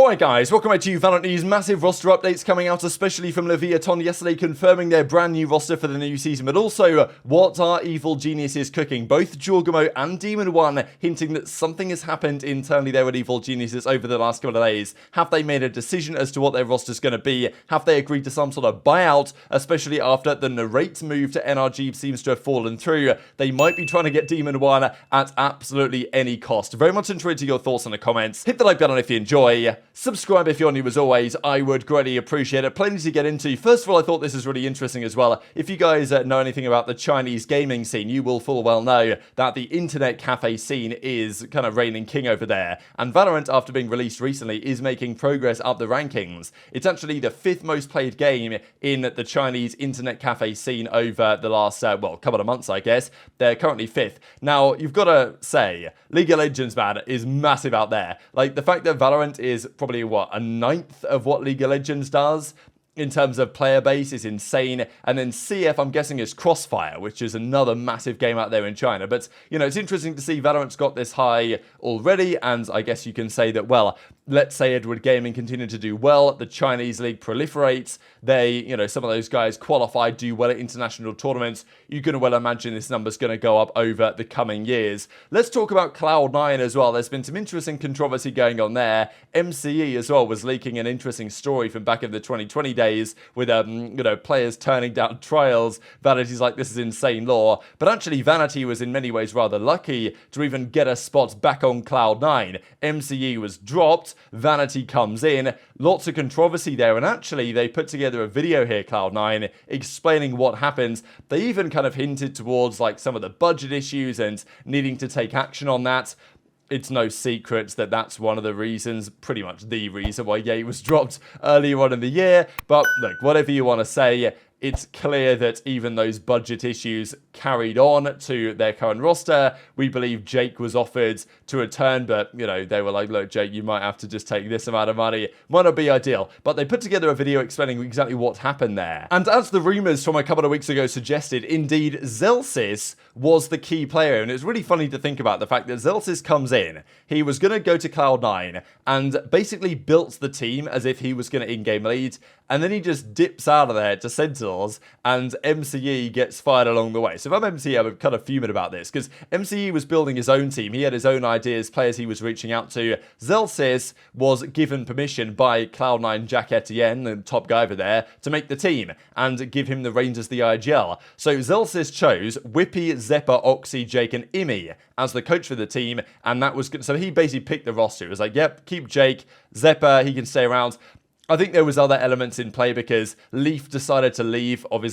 Alright guys, welcome back to VALORANT News. Massive roster updates coming out, especially from Leviatan yesterday, confirming their brand new roster for the new season, but also what are evil geniuses cooking. Both Jorgamo and Demon1 hinting that something has happened internally there at evil geniuses over the last couple of days. Have they made a decision as to what their roster is going to be? Have they agreed to some sort of buyout, especially after the narrate move to NRG seems to have fallen through? They might be trying to get Demon1 at absolutely any cost. Very much intrigued to your thoughts in the comments. Hit the like button if you enjoy. Subscribe if you're new as always, I would greatly appreciate it. Plenty to get into. First of all, I thought this was really interesting as well. If you guys know anything about the Chinese gaming scene, you will full well know that the internet cafe scene is kind of reigning king over there. And VALORANT, after being released recently, is making progress up the rankings. It's actually the 5th most played game in the Chinese internet cafe scene over the last, well, couple of months, I guess. They're currently 5th. Now, you've got to say, League of Legends, man, is massive out there. Like, the fact that VALORANT is probably, what, a ninth of what League of Legends does in terms of player base is insane. And then CF, I'm guessing, is Crossfire, which is another massive game out there in China. But, you know, it's interesting to see VALORANT's got this high already, and I guess you can say that, well, let's say Edward Gaming continue to do well, the Chinese league proliferates, they, you know, some of those guys qualify, do well at international tournaments, you can well imagine this number's going to go up over the coming years. Let's talk about Cloud9 as well. There's been some interesting controversy going on there. MCE as well was leaking an interesting story from back in the 2020 days with, you know, players turning down trials. Vanity's like, this is insane law. But actually, Vanity was in many ways rather lucky to even get a spot back on Cloud9. MCE was dropped. Vanity comes in, lots of controversy there, and actually they put together a video here, Cloud9, explaining what happens. They even kind of hinted towards like some of the budget issues and needing to take action on that. It's no secret that that's one of the reasons, pretty much the reason why Ye was dropped earlier on in the year. But look, whatever you want to say, it's clear that even those budget issues carried on to their current roster. We believe Jake was offered to return, but, you know, they were like, look, Jake, you might have to just take this amount of money. Might not be ideal. But they put together a video explaining exactly what happened there. And as the rumors from a couple of weeks ago suggested, indeed, s0m was the key player. And it's really funny to think about the fact that s0m comes in. He was going to go to Cloud9 and basically built the team as if he was going to in-game lead. And then he just dips out of there to Sentinels, and MCE gets fired along the way. So if I'm MCE, I'm kind of fuming about this, because MCE was building his own team. He had his own ideas, players he was reaching out to. s0m was given permission by Cloud9 Jack Etienne, the top guy over there, to make the team and give him the reins as the IGL. So s0m chose Whippy, Zeppa, Oxy, Jake, and Imi as the coach for the team, and that was good. So he basically picked the roster. It was like, yep, keep Jake, Zeppa, he can stay around. I think there was other elements in play because Leaf decided to leave on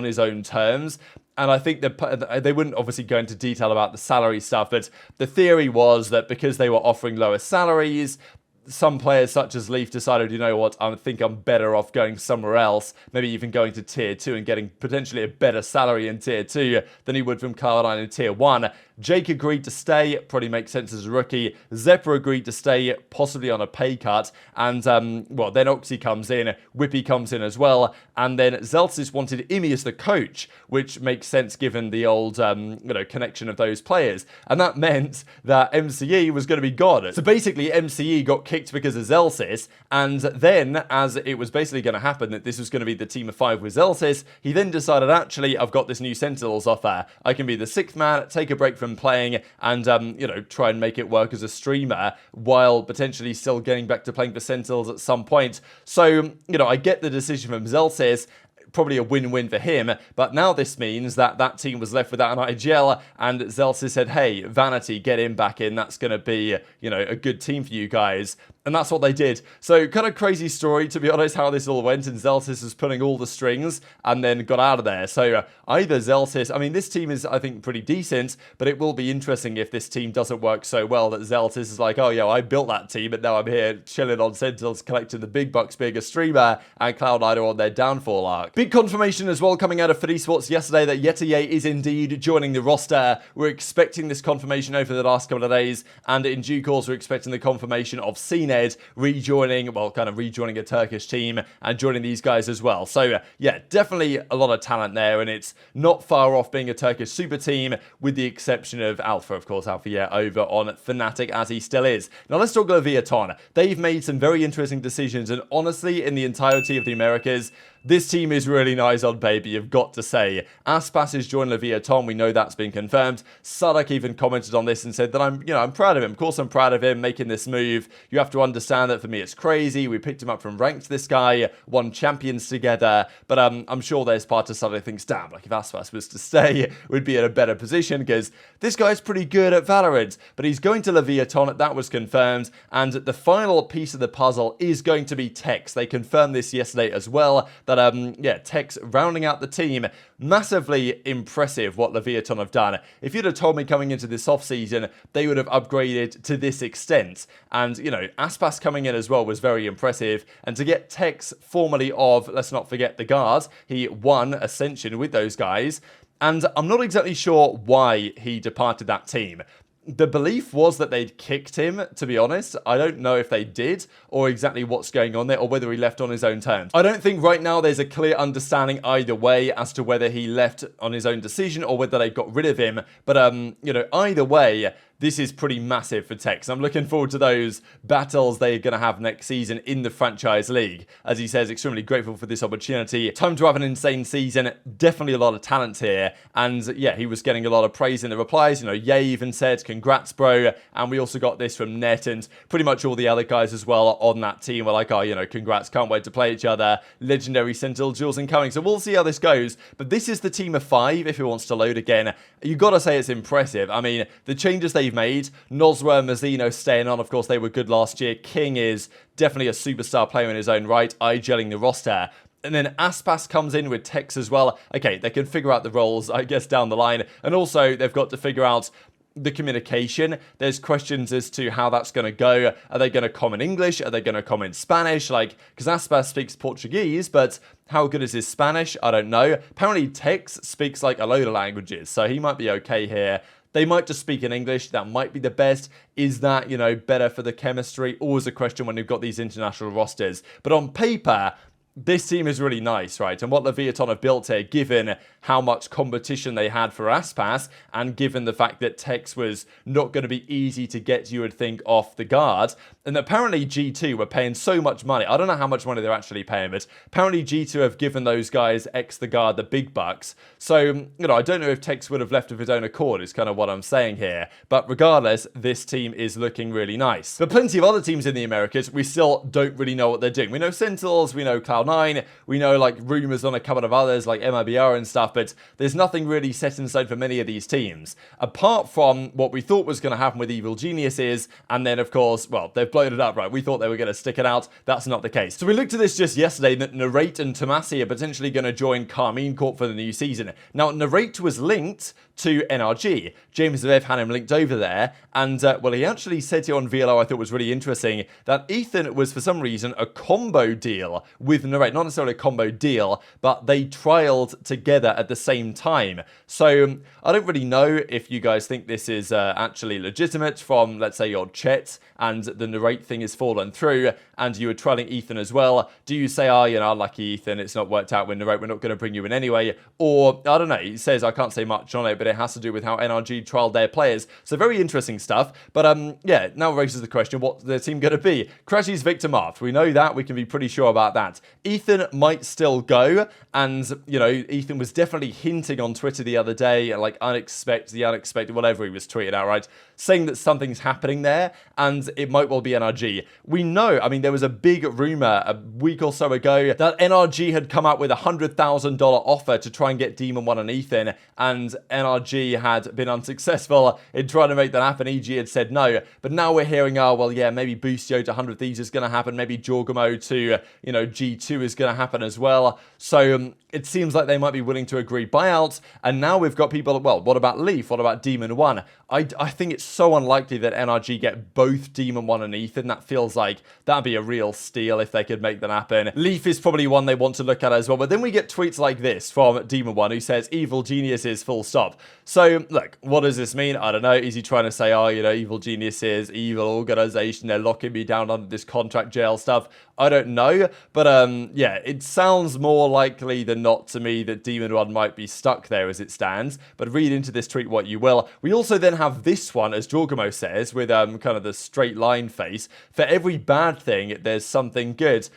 his own terms. And I think that they wouldn't obviously go into detail about the salary stuff, but the theory was that because they were offering lower salaries, some players such as Leaf decided, you know what, I think I'm better off going somewhere else, maybe even going to Tier 2 and getting potentially a better salary in Tier 2 than he would from Cloud9 in Tier 1. Jake agreed to stay, probably makes sense as a rookie. Zeppa agreed to stay, possibly on a pay cut. And, well, then Oxy comes in, Whippy comes in as well. And then s0m wanted Imi as the coach, which makes sense given the old, you know, connection of those players. And that meant that MCE was going to be gone. So basically, MCE got kicked because of s0m. And then, as it was basically going to happen that this was going to be the team of 5 with s0m, he then decided, actually, I've got this new Sentinels offer. I can be the 6th man, take a break from playing, and you know, try and make it work as a streamer while potentially still getting back to playing for Sentinels at some point. So, you know, I get the decision from s0m. Probably a win-win for him, but now this means that that team was left without an IGL, and s0m said, hey, Vanity, get him back in, that's going to be, you know, a good team for you guys, and that's what they did. So, kind of crazy story, to be honest, how this all went, and s0m was pulling all the strings, and then got out of there. So, either s0m, I mean, this team is, I think, pretty decent, but it will be interesting if this team doesn't work so well that s0m is like, oh, yeah, I built that team, but now I'm here chilling on Sentinels, collecting the big bucks, being a streamer, and Cloud9 are on their downfall arc. Big confirmation as well coming out of FUT Esports yesterday that Yetiye is indeed joining the roster. We're expecting this confirmation over the last couple of days, and in due course we're expecting the confirmation of s0m Ned rejoining, well, kind of rejoining a Turkish team and joining these guys as well. So yeah, definitely a lot of talent there, and it's not far off being a Turkish super team, with the exception of Alpha, of course, Alpha, yeah, over on Fnatic, as he still is. Now let's talk Leviatan. They've made some very interesting decisions, and honestly, in the entirety of the Americas, this team is really nice on paper, you've got to say. Aspas has joined Leviatan, we know that's been confirmed. Sadak even commented on this and said that I'm proud of him. Of course I'm proud of him making this move. You have to understand that for me it's crazy. We picked him up from ranked, this guy, won champions together, but I'm sure there's part of Sadak thinks, damn, like if Aspas was to stay, we'd be in a better position, because this guy's pretty good at Valorant. But he's going to Leviatan, that was confirmed, and the final piece of the puzzle is going to be Tex. They confirmed this yesterday as well, that yeah, Tex rounding out the team. Massively impressive what Leviatan have done. If you'd have told me coming into this offseason they would have upgraded to this extent, and you know, Aspas coming in as well was very impressive, and to get Tex formerly of, let's not forget, the Guard, he won Ascension with those guys, and I'm not exactly sure why he departed that team. The belief was that they'd kicked him, to be honest. I don't know if they did, or exactly what's going on there, or whether he left on his own terms. I don't think right now there's a clear understanding either way as to whether he left on his own decision or whether they got rid of him. But, you know, either way, this is pretty massive for Tex. I'm looking forward to those battles they're going to have next season in the franchise league. As he says, extremely grateful for this opportunity. Time to have an insane season. Definitely a lot of talent here. And yeah, he was getting a lot of praise in the replies. You know, Ye even said, congrats, bro. And we also got this from Net, and pretty much all the other guys as well on that team were like, oh, you know, congrats, can't wait to play each other. Legendary Sentinel duels incoming. So we'll see how this goes. But this is the team of 5 if it wants to load again. You got to say it's impressive. I mean, the changes they've made, Nozra and Mazzino staying on, of course, they were good last year. King is definitely a superstar player in his own right, eye-gelling the roster. And then Aspas comes in with Tex as well. Okay, they can figure out the roles, I guess, down the line. And also, they've got to figure out the communication. There's questions as to how that's going to go. Are they going to comment English? Are they going to comment Spanish? Like, because Aspas speaks Portuguese, but how good is his Spanish? I don't know. Apparently, Tex speaks like a load of languages, so he might be okay here. They might just speak in English. That might be the best. Is that, you know, better for the chemistry? Always a question when you've got these international rosters. But on paper, this team is really nice, right? And what Leviatan have built here, given how much competition they had for Aspas, and given the fact that Tex was not going to be easy to get, you would think, off the guard. And apparently G2 were paying so much money. I don't know how much money they're actually paying, but apparently G2 have given those guys the guard the big bucks. So, you know, I don't know if Tex would have left of his own accord, is kind of what I'm saying here. But regardless, this team is looking really nice. But plenty of other teams in the Americas, we still don't really know what they're doing. We know Sentinels, we know Cloud9, we know like rumors on a couple of others like MIBR and stuff, but there's nothing really set in stone for many of these teams. Apart from what we thought was going to happen with Evil Geniuses, and then of course, well, they've blown it up, right? We thought they were going to stick it out. That's not the case. So we looked at this just yesterday, that Narrate and Tomasi are potentially going to join Carmine Corp for the new season. Now, Narrate was linked to NRG. James Zev had him linked over there, and well, he actually said here on VLO, I thought was really interesting, that Ethan was for some reason a combo deal with Narrate. Not necessarily a combo deal, but they trialed together at the same time. So I don't really know if you guys think this is actually legitimate from, let's say, your Chet, and the Narrate thing is fallen through, and you were trialing Ethan as well. Do you say, oh, you know, unlucky Ethan, it's not worked out with Narrate, we're not going to bring you in anyway? Or, I don't know, he says, I can't say much on it, but it has to do with how NRG trialed their players. So very interesting stuff. But yeah, now raises the question, what's the team going to be? Crashy's Victor Marth. We know that. We can be pretty sure about that. Ethan might still go. And, you know, Ethan was definitely hinting on Twitter the other day, like the unexpected, whatever he was tweeting out, right? Saying that something's happening there, and it might well be NRG. We know, I mean, there was a big rumor a week or so ago that NRG had come out with a $100,000 offer to try and get Demon1 and Ethan, and NRG had been unsuccessful in trying to make that happen. EG had said no, but now we're hearing, oh, well, yeah, maybe Boostio to 100 Thieves is going to happen, maybe Jorgamo to, you know, G2 is going to happen as well. So it seems like they might be willing to agree buyouts. And now we've got people, well, what about Leaf? What about Demon1? I think it's so unlikely that NRG get both Demon1 and Ethan. That feels like that'd be a real steal if they could make that happen. Leaf is probably one they want to look at as well. But then we get tweets like this from Demon1 who says, evil geniuses, full stop. So, look, what does this mean? I don't know. Is he trying to say, oh, you know, evil geniuses, evil organization, they're locking me down under this contract jail stuff? I don't know. But, yeah, it sounds more likely than not to me that Demon1 might be stuck there as it stands. But read into this tweet what you will. We also then have this one, as Jorgamo says, with kind of the straight line face. For every bad thing, there's something good.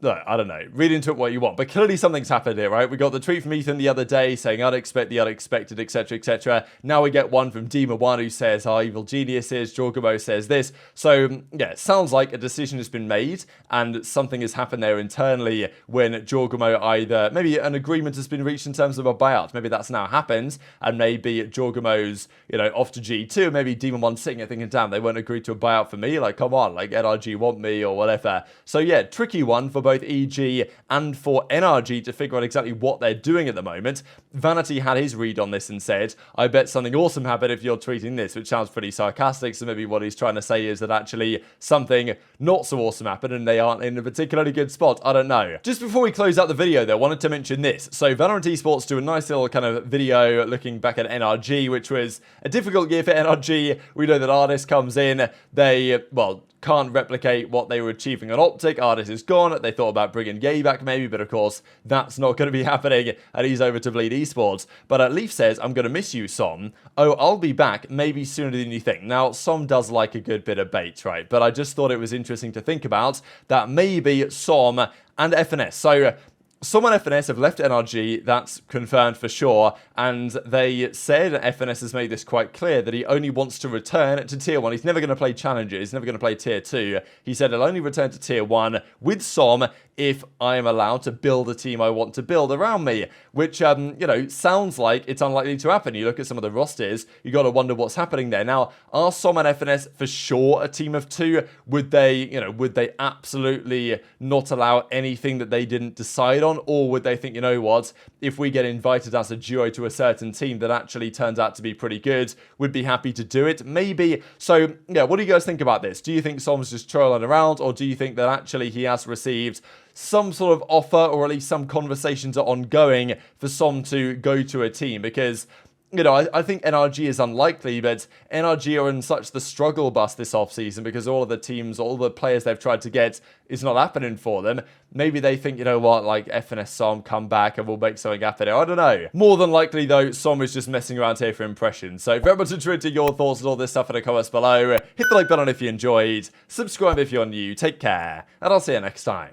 Look, I don't know. Read into it what you want. But clearly something's happened here, right? We got the tweet from Ethan the other day saying, I'd expect the unexpected, etc., etc. Now we get one from Demon1 who says, oh, evil geniuses. Jorgamo says this. So, yeah, it sounds like a decision has been made and something has happened there internally when Jorgamo either, maybe an agreement has been reached in terms of a buyout. Maybe that's now happened and maybe Jorgamo's, you know, off to G2. Maybe Demon1 sitting there thinking, damn, they won't agree to a buyout for me. Like, come on, like NRG want me or whatever. So, yeah, tricky one for both EG and for NRG to figure out exactly what they're doing at the moment. Vanity had his read on this and said, I bet something awesome happened if you're tweeting this, which sounds pretty sarcastic. So maybe what he's trying to say is that actually something not so awesome happened and they aren't in a particularly good spot. I don't know. Just before we close out the video though, I wanted to mention this. So VALORANT Esports do a nice little kind of video looking back at NRG, which was a difficult year for NRG. We know that Artist comes in. They, well, can't replicate what they were achieving on Optic. Artist is gone. They thought about bringing Ye back maybe, but of course that's not going to be happening and he's over to Bleed Esports. But Leaf says, I'm going to miss you, s0m. Oh, I'll be back maybe sooner than you think. Now, s0m does like a good bit of bait, right? But I just thought it was interesting to think about that maybe s0m and FNS. So s0m and FNS have left NRG, that's confirmed for sure, and they said, FNS has made this quite clear, that he only wants to return to Tier 1. He's never going to play Challenger, he's never going to play Tier 2. He said he'll only return to Tier 1 with s0m if I am allowed to build a team I want to build around me, which, you know, sounds like it's unlikely to happen. You look at some of the rosters, you got to wonder what's happening there. Now, are s0m and FNS for sure a team of two? Would they, you know, would they absolutely not allow anything that they didn't decide on? Or would they think, you know what, if we get invited as a duo to a certain team that actually turns out to be pretty good, we'd be happy to do it? Maybe. So, yeah, what do you guys think about this? Do you think s0m's just trolling around, or do you think that actually he has received some sort of offer, or at least some conversations are ongoing for s0m to go to a team? Because, you know, I think NRG is unlikely, but NRG are in such the struggle bus this offseason because all of the teams, all the players they've tried to get is not happening for them. Maybe they think, you know what, like FNS s0m come back and we'll make something happen. I don't know. More than likely, though, s0m is just messing around here for impressions. So very much interested in your thoughts on all this stuff in the comments below. Hit the like button if you enjoyed. Subscribe if you're new. Take care. And I'll see you next time.